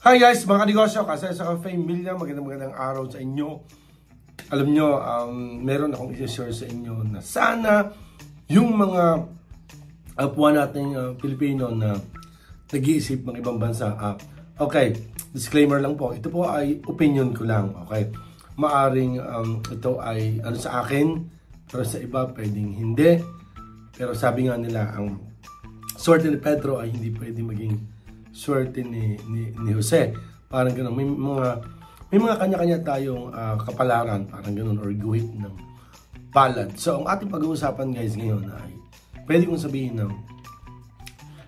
Hi guys, mga kanegosyo, Kasaya sa Cafe Milya, magandang araw sa inyo. Alam nyo, meron akong i-share sa inyo na sana yung mga kapwa nating Pilipino na nag-iisip ng ibang bansa. Okay, disclaimer lang po, ito po ay opinion ko lang. Okay, maaring ito ay ano sa akin, pero sa iba pwedeng hindi. Pero sabi nga nila, ang swerte ni Pedro ay hindi pwedeng maging swerte ni Jose. Parang gano'n. May mga kanya-kanya tayong kapalaran, parang gano'n, or guhit ng palad. So, ang ating pag-uusapan guys ngayon ay, pwede kong sabihin ng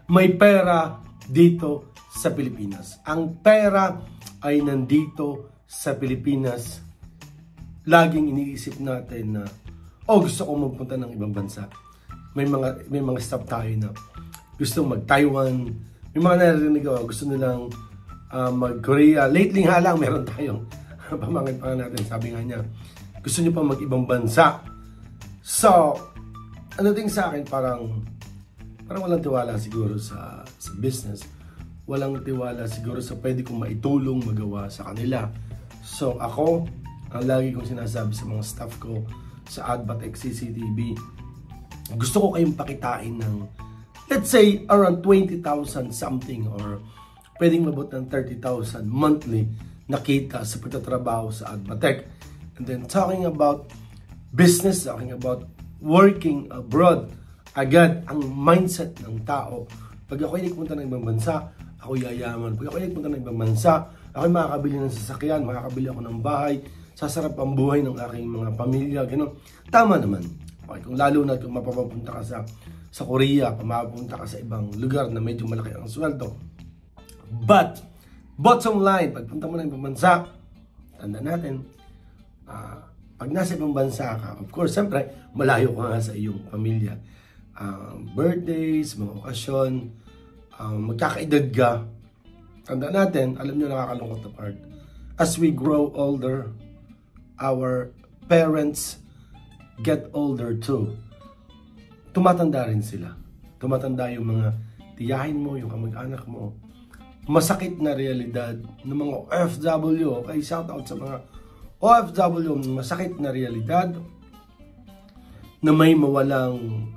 may pera dito sa Pilipinas. Ang pera ay nandito sa Pilipinas. Laging iniisip natin na, gusto ko magpunta ng ibang bansa. May mga staff tayo na gusto mag-Taiwan. May mga narinig ko, gusto nilang mag-Korea. Lately nga lang, meron tayong pamangkin pa natin. Sabi nga niya, gusto niyo pa mag-ibang bansa. So, ano din sa akin, parang walang tiwala siguro sa business. Walang tiwala siguro sa pwede kong maitulong magawa sa kanila. So, ako, ang lagi kong sinasabi sa mga staff ko sa Adbatech CCTV, gusto ko kayong pakitain ng let's say around 20,000 something or pwedeng mabot ng 30,000 monthly na kita sa pagtatrabaho sa Adbatech. And then talking about business, talking about working abroad, agad ang mindset ng tao. Pag ako'y nagpunta ng ibang bansa, ako yayaman. Pag ako'y nagpunta ng ibang bansa, ako'y makakabili ng sasakyan, makakabili ako ng bahay, sasarap ang buhay ng aking mga pamilya, gano'n. Tama naman. Okay, kung lalo na kung mapapunta ka sa Korea, mapapunta ka sa ibang lugar na medyo malaki ang sweldo. But, bottom line, pagpunta mo ng ibang bansa, tanda natin, pag nasa ibang bansa ka, of course, siyempre, malayo ka nga sa iyong pamilya. Birthdays, mga okasyon, magkakaedad ka. Tanda natin, alam nyo nakakalungkot na part. As we grow older, our parents get older too. Tumatanda rin sila. Tumatanda yung mga tiyahin mo, yung kamag-anak mo. Masakit na realidad ng mga OFW. Okay, shout out sa mga OFW. Masakit na realidad na may mawalang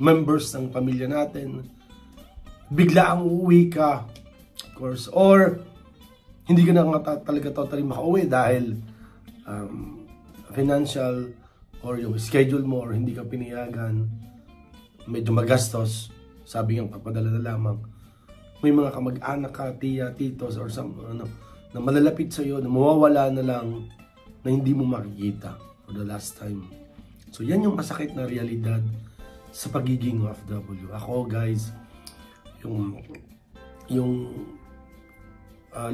members ng pamilya natin. Bigla ang uuwi ka, of course. Or hindi ka na talaga totally makauwi dahil financial or yung schedule mo or hindi ka pinayagan, medyo magastos, sabi nga papadala na lamang. May mga kamag-anak ka, tiya, titos, or na malalapit sa'yo, na mawawala na lang, na hindi mo makikita for the last time. So yan yung masakit na realidad sa pagiging OFW. Ako guys, yung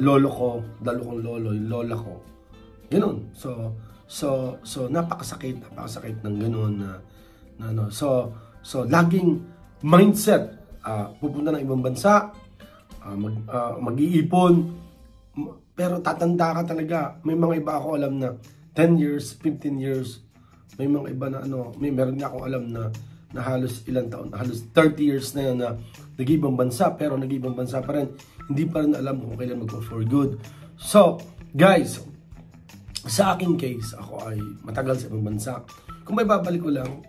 lolo ko, dalo kong lolo, yung lola ko, ganun. So napakasakit ng ganun na ano. So laging mindset, pupunta ng ibang bansa, mag-iipon, pero tatanda ka talaga. May mga iba ako alam na 10 years, 15 years, may mga iba na meron na akong alam na halos ilang taon, halos 30 years na yun na nag-ibang bansa, pero nag-ibang bansa pa rin, hindi pa rin alam kung kailan mag-go for good. So guys, sa aking case, ako ay matagal sa ibang bansa. Kung may babalik ko lang,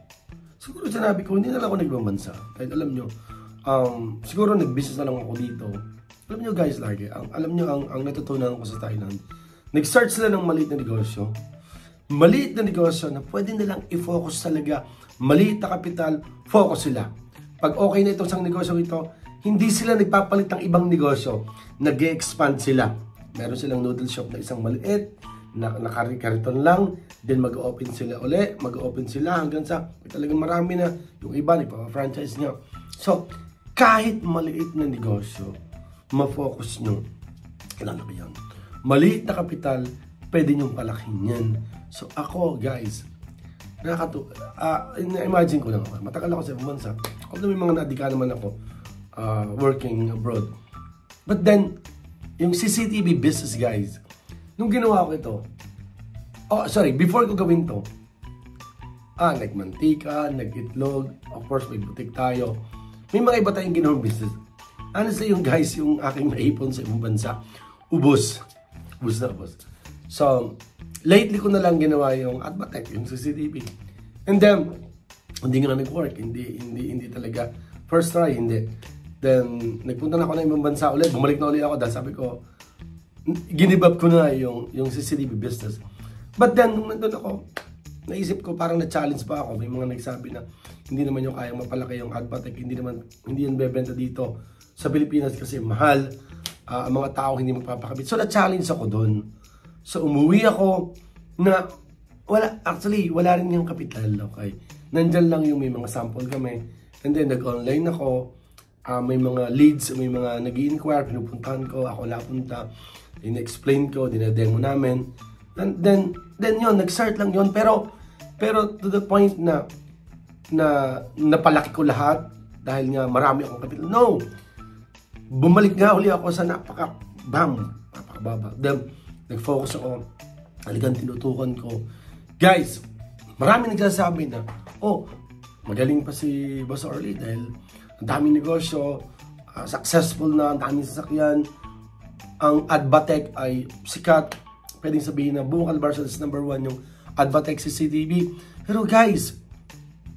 siguro sinabi ko, hindi na lang ako nag-ibang bansa. Kahit alam nyo, siguro nag-business na lang ako dito. Alam nyo guys, lagi, alam nyo ang natutunan ko sa Thailand, nag-start sila ng maliit na negosyo. Maliit na negosyo na pwede nilang i-focus talaga. Maliit na kapital, focus sila. Pag okay na itong isang negosyo ito, hindi sila nagpapalit ng ibang negosyo. Nag-e-expand sila. Meron silang noodle shop na isang maliit, na kariton lang, then mag-open sila uli, mag-open sila hanggang sa talagang marami na, yung iba nagpa-franchise nyo. So, kahit maliit na negosyo, ma-focus nyo, kailan ba yan? Maliit na kapital, pwede nyong palakin yan. So, ako guys, imagine ko lang, matagal ako sa ibang bansa, although may mga nadika naman ako working abroad. But then, yung CCTV business guys, nung ginawa ko ito, before ko gawin to, nagmantika, nag-itlog, of course may butik tayo. May mga iba tayong ginawang business. Honestly yung guys, yung aking naipon sa ibang bansa, ubos. Ubos na ubos. So, lately ko na lang ginawa yung Advatech, yung CCTV. And then, hindi nga nag-work. Hindi talaga. First try, hindi. Then, nagpunta na ako ng ibang bansa ulit. Bumalik na ulit ako dahil sabi ko, give up ko na yung CCTV business. But then, nung nandun ako, naisip ko parang na-challenge pa ako. May mga nagsabi na hindi naman yung kayang mapalaki yung Advatech. Hindi yan bebenta dito sa Pilipinas kasi mahal. Ang mga tao hindi magpapakabit. So, na-challenge ako doon. So, umuwi ako na wala rin yung kapital. Okay? Nandyan lang yung may mga sample kami. And then, nag-online ako. May mga leads, may mga nag-i-inquire, pinupuntahan ko, ako napunta, in-explain ko, dinademo namin. And then yun, nag-start lang yun. Pero to the point na napalaki ko lahat dahil nga marami akong kapital. No! Bumalik nga uli ako sa napakababa. Then, nag-focus ako. Haligang tinutukan ko. Guys, marami nagsasabi na, magaling pa si Boss Orly dahil ang daming negosyo, successful na, ang daming sasakyan. Ang Advatech ay sikat. Pwedeng sabihin na buong Calvarsio is #1 yung Advatech CCTV. Pero guys,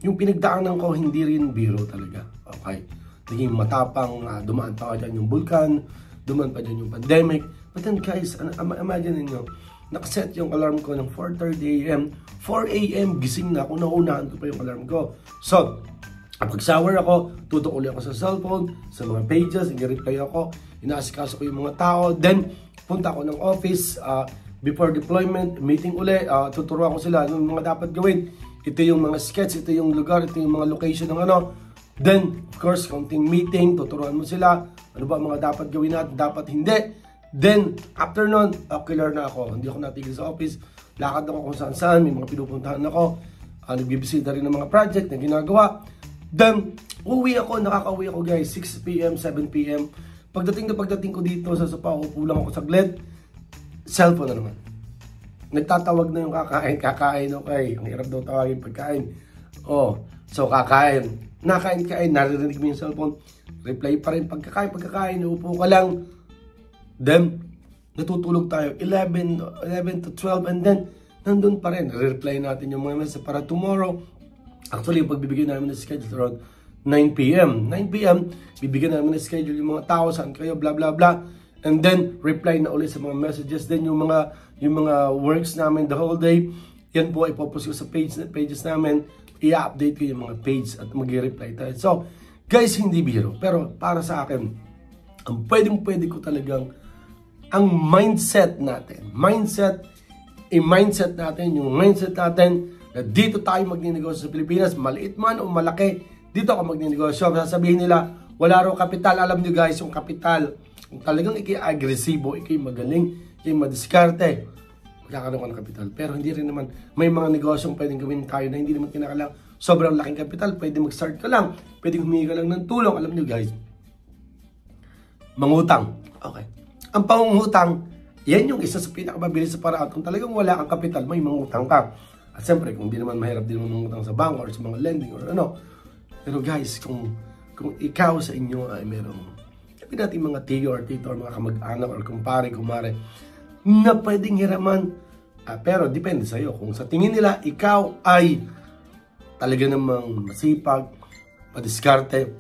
yung pinagdaanan ko hindi rin biro talaga. Okay? Naging matapang, dumaan pa dyan yung vulkan, dumaan pa dyan yung pandemic. But then guys, imagine niyo, nakaset yung alarm ko ng 4:30 AM. 4 AM, gising na ako, naunahan ko pa yung alarm ko. So, pag-shower ako, tutok ulit ako sa cellphone, sa mga pages, i-reply ako, inaasikaso ko yung mga tao, then punta ako ng office, before deployment, meeting uli, tuturuan ko sila ng mga dapat gawin. Ito yung mga sketch, ito yung lugar, ito yung mga location ng ano. Then, of course, counting meeting, tuturuan mo sila, ano ba mga dapat gawin natin, dapat hindi. Then, after nun, killer na ako, hindi ako natigil sa office, lakad ako kung saan-saan, may mga pinupuntahan ako, nagbibisita rin ng mga project na ginagawa. Then, nakaka-uwi ako guys, 6 PM, 7 PM. Pagdating ko dito sa sopa, upo lang ako saglit, cellphone na naman. Nagtatawag na yung kakain, okay. Ang hirap daw tawagin pagkain. So kakain. Nakain, naririnig mo yung cellphone. Reply pa rin pagkakain, upo ka lang. Then, natutulog tayo, 11 to 12, and then, nandun pa rin. Reply natin yung mga message para tomorrow. Actually, yung pagbibigay namin ng schedule around 9 PM. 9 PM, bibigyan namin ng schedule yung mga tao, saan kayo, blah blah blah. And then, reply na ulit sa mga messages. Then, yung mga works namin the whole day, yan po, ipopost ko sa pages namin. I-update ko yung mga page at mag-reply tayo. So, guys, hindi biro. Pero, para sa akin, ang pwede ko talagang, ang mindset natin, yung mindset natin, na dito tayo magninegosyo sa Pilipinas, maliit man o malaki, dito ako magninegosyo. Sasabihin nila, wala raw kapital. Alam nyo guys, yung kapital, kung talagang agresibo, magaling, madiskarte, magkakaroon ka ng kapital. Pero hindi rin naman, may mga negosyong pwedeng gawin tayo na hindi naman kinakailangan sobrang laking kapital. Pwede mag-start ka lang, pwede humingi ka lang ng tulong. Alam nyo guys, mangutang. Okay. Ang pangungutang, yan yung isa sa pinakamabilis sa paraan. Kung talagang wala kang kapital, may mangutang ka. At siyempre, kung di naman mahirap din naman mangutang sa banko or sa mga lending or ano. Pero guys, kung ikaw sa inyo ay merong, sabi natin mga tiyo or tito or mga kamag-anak or kumare, na pwedeng hiraman. Pero depende sa iyo. Kung sa tingin nila, ikaw ay talaga namang masipag, madiskarte,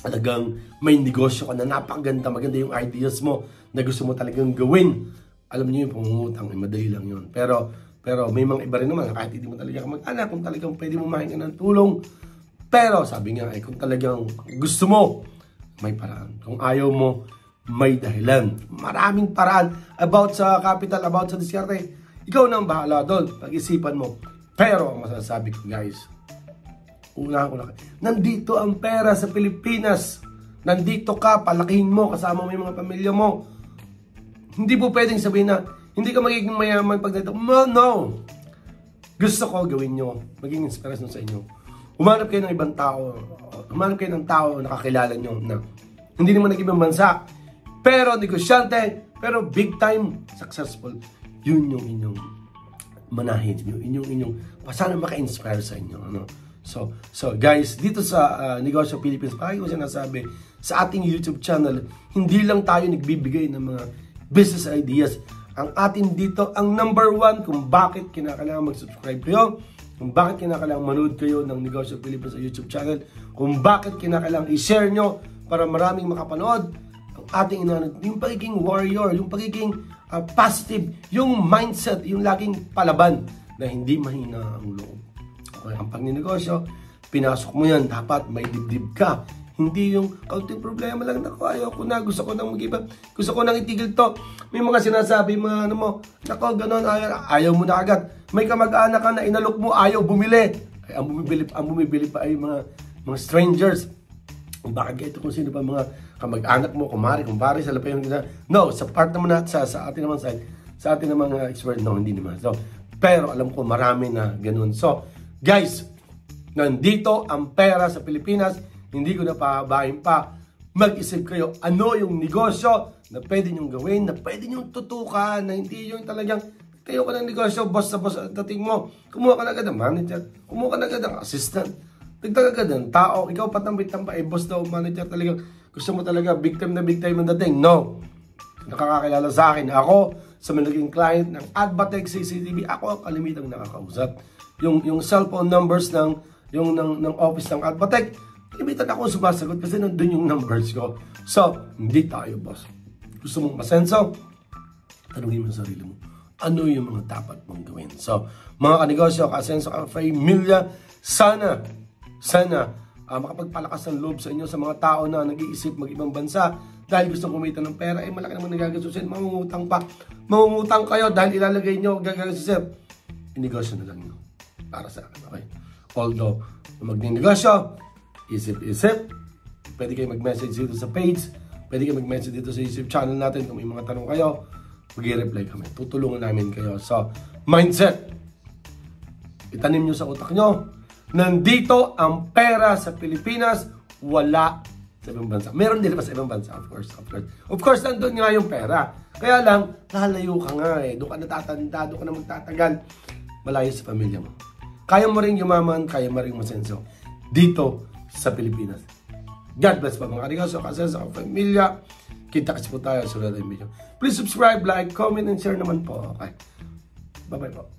talagang may negosyo ka na napakaganda, maganda yung ideas mo na gusto mo talagang gawin. Alam niyo yung pangungutang, madali lang yun. Pero may mga iba rin naman, kahit hindi mo talaga kamag-anak, kung talagang pwede mo mahinga ng tulong. Pero sabi nga, kung talagang gusto mo, may paraan. Kung ayaw mo, may dahilan. Maraming paraan about sa capital, about sa diskarte. Ikaw na ang bahala doon. Pag-isipan mo. Pero ang masasabi ko guys, unahan ko na kayo. Nandito ang pera sa Pilipinas. Nandito ka, palakihin mo, kasama mo yung mga pamilya mo. Hindi po pwedeng sabihin na, hindi ka magiging mayaman pag dito. No! Gusto ko gawin nyo. Maging inspirasyon sa inyo. Humanap kayo ng ibang tao. Humanap kayo ng tao na nakakilala nyo na hindi naman nag-ibang bansa. Pero negosyante, pero big time successful. Yun yung inyong manahin nyo. Inyong sana maka-inspire sa inyo. Ano? So guys, dito sa Negosyo Philippines, parang ko sinasabi, sa ating YouTube channel, hindi lang tayo nagbibigay ng mga business ideas. Ang atin dito, ang number one kung bakit kinakailangan mag-subscribe kayo, kung bakit kinakailangan manood kayo ng Negosyo Philippines sa YouTube channel, kung bakit kinakailangan i-share nyo para maraming makapanood, ang ating inanod, yung pagiging warrior, yung pagiging positive, yung mindset, yung laging palaban na hindi mahina ang loob. Okay, ang pagninegosyo, pinasok mo yan, dapat may dibdib ka. Hindi yung kaunting problema lang, nako, ayoko na, gusto ko nang mag-iba, gusto ko nang itigil to. May mga sinasabi, mga ano mo, nako, gano'n, ayaw mo na agad. May kamag-anak ka na inalok mo, ayaw bumili. Ay, ang bumibili pa ay mga strangers. Bakit ito kung sino pa mga kamag-anak mo, kumpare, sa lapay yung no, sa part naman natin, sa atin naman side, sa atin naman mga expert, no, hindi naman. So, pero alam ko marami na ganun. So, guys, nandito ang pera sa Pilipinas. Hindi ko na pahabahin pa. Mag-isip kayo, ano yung negosyo na pwede nyong gawin, na pwede nyong tutukan, na hindi yung talagang tayo ka ng negosyo, boss sa boss, at dating mo, kumuha ka na agad ng manager, kumuha ka na agad ng assistant, dagdag agad ng tao, ikaw patambit-tambay, boss daw, manager, talagang gusto mo talaga, big time na big time ang dating. No. Nakakakilala sa akin, ako, sa naging client ng Adbatech CCTV, ako ang kalimitang nakakausap. Yung cellphone numbers ng office ng Adbatech, limitan ako sumasagot kasi nandun yung numbers ko. So, hindi tayo, boss. Gusto mong masenso? Tanungin mo sa sarili mo, ano yung mga dapat mong gawin? So, mga kanegosyo, kasenso, ka-familia, sana, makapagpalakas ng loob sa inyo sa mga tao na nag-iisip mag-ibang bansa dahil gusto kumita ng pera, malaki naman nagagasusin, mangungutang pa. Mangungutang kayo dahil ilalagay nyo, gagasusin. Inegosyo na lang nyo. Para sa akin, okay? Although, magninegosyo, isip-isip, pwede kayo mag-message dito sa page, pwede kayo mag-message dito sa YouTube channel natin kung may mga tanong kayo, mag-i-reply kami. Tutulungan namin kayo. So, mindset. Itanim nyo sa utak nyo. Nandito ang pera sa Pilipinas, wala sa ibang bansa. Meron din pa sa ibang bansa, of course. Of course, nandun nga yung pera. Kaya lang, lalayo ka nga eh. Doon ka natatanda, doon ka na magtatagal. Malayo sa pamilya mo. Kaya mo rin yumaman, kaya mo rin masenso. Dito sa Pilipinas. God bless pa mga kanegosyo, kasenso, pamilya. Kita-kits po tayo sa susunod na video. Please subscribe, like, comment, and share naman po. Okay. Bye-bye po.